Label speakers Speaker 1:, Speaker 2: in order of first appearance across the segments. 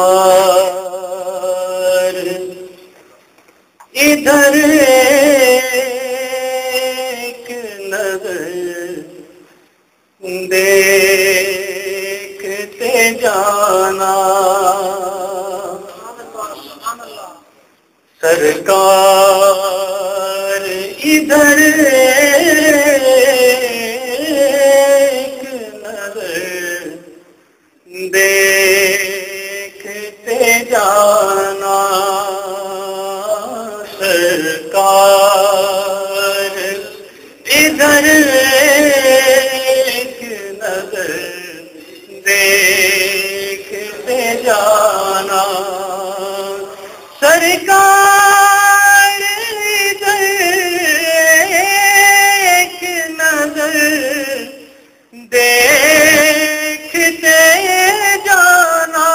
Speaker 1: سرکار ادھر ایک نظر دیکھتے جانا، سرکار ادھر ایک نظر دیکھتے جانا، سرکار ادھر ایک نظر دیکھتے جانا، سرکار ادھر ایک نظر دیکھتے جانا،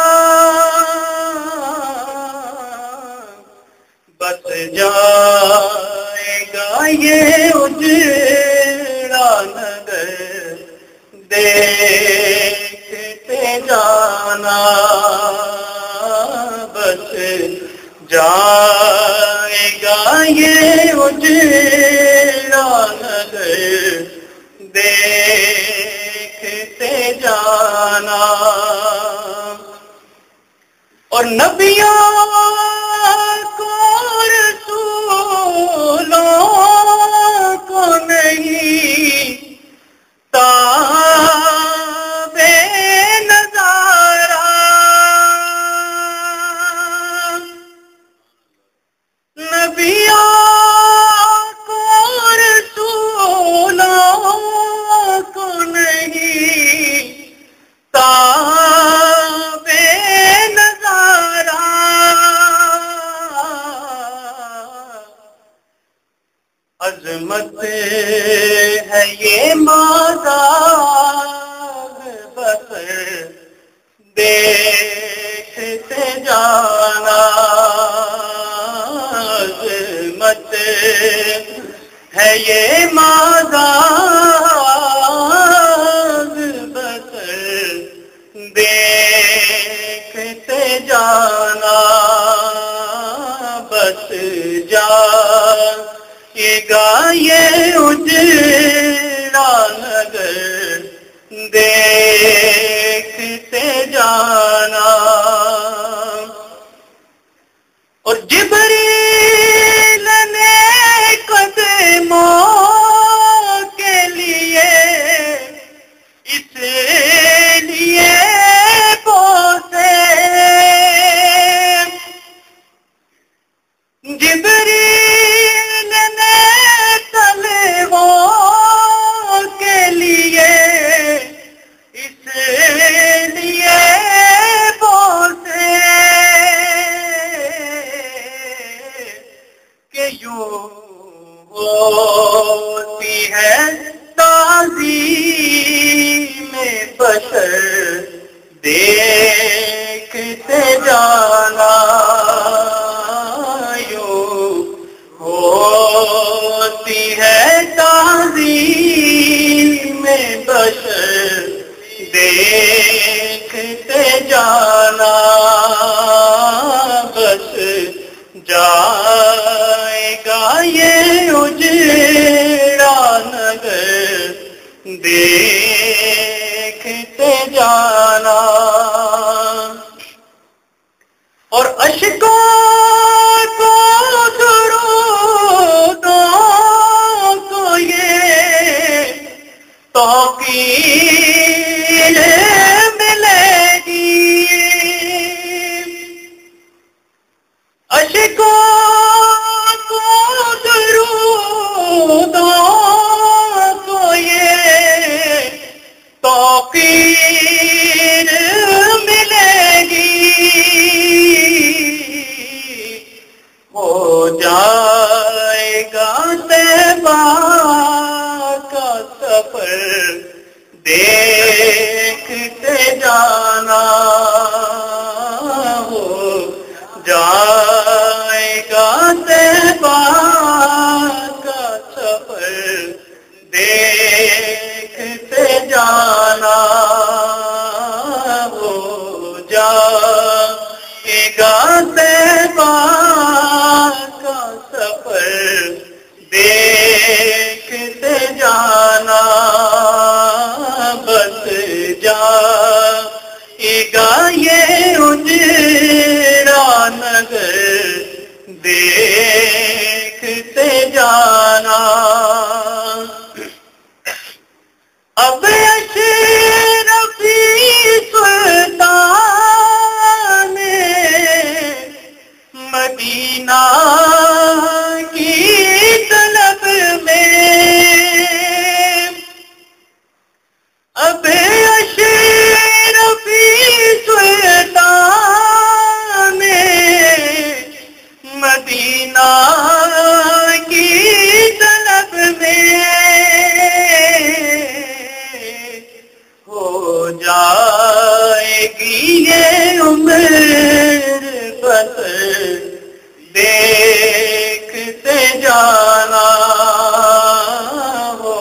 Speaker 1: بس جائے گا یہ اجڑا نگر دیکھتے جانا، بس جائے گا یہ اجڑا نگر دیکھتے جانا، اور نبیوں کو رسولوں کو نہیں تابع نظارہ، نبیوں کو رسولوں کو نہیں تابع نظارہ، عظمت ہے یہ مازاغ بصر دیکھتے جانا، عظمت ہے یہ مازاغ بصر دیکھتے جانا، بس جائے گا یہ اجڑا نگر دیکھتے جانا، اور جبریل نے قدموں کے لیے اس لیے پوسے، جبریل نے طلبوں کے لیے اس لیے پوسے کہ یوں ہوتی ہے تعظیم بشر دیکھتے جانا، یوں ہوتی ہے تعظیم بشر دیکھتے جانا، بس جائے گا یہ اجڑا نگر دیکھتے جانا، اور اشکوں کو درودوں کو یہ توقیر ملے گی، اشکوں کو درودوں کو یہ توقیر ملے گی، گا یہ اجڑا نگر دیکھتے جانا اب اشرفی سلطان مدینہ کی طلب میں اب اشرفی سلطان مدینہ کی طلب میں ہو جائے گی یہ عمر بس دیکھتے جانا ہو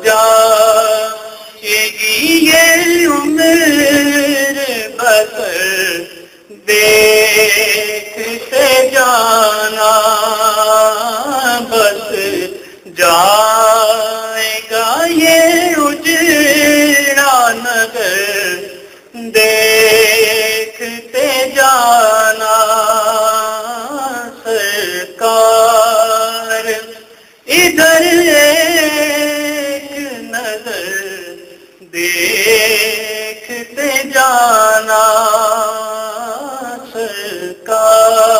Speaker 1: جائے گی یہ عمر بس دیکھتے جانا بس جائے گا یہ اجڑا نگر دیکھتے جانا سرکار ادھر ایک نظر دیکھتے جانا سرکار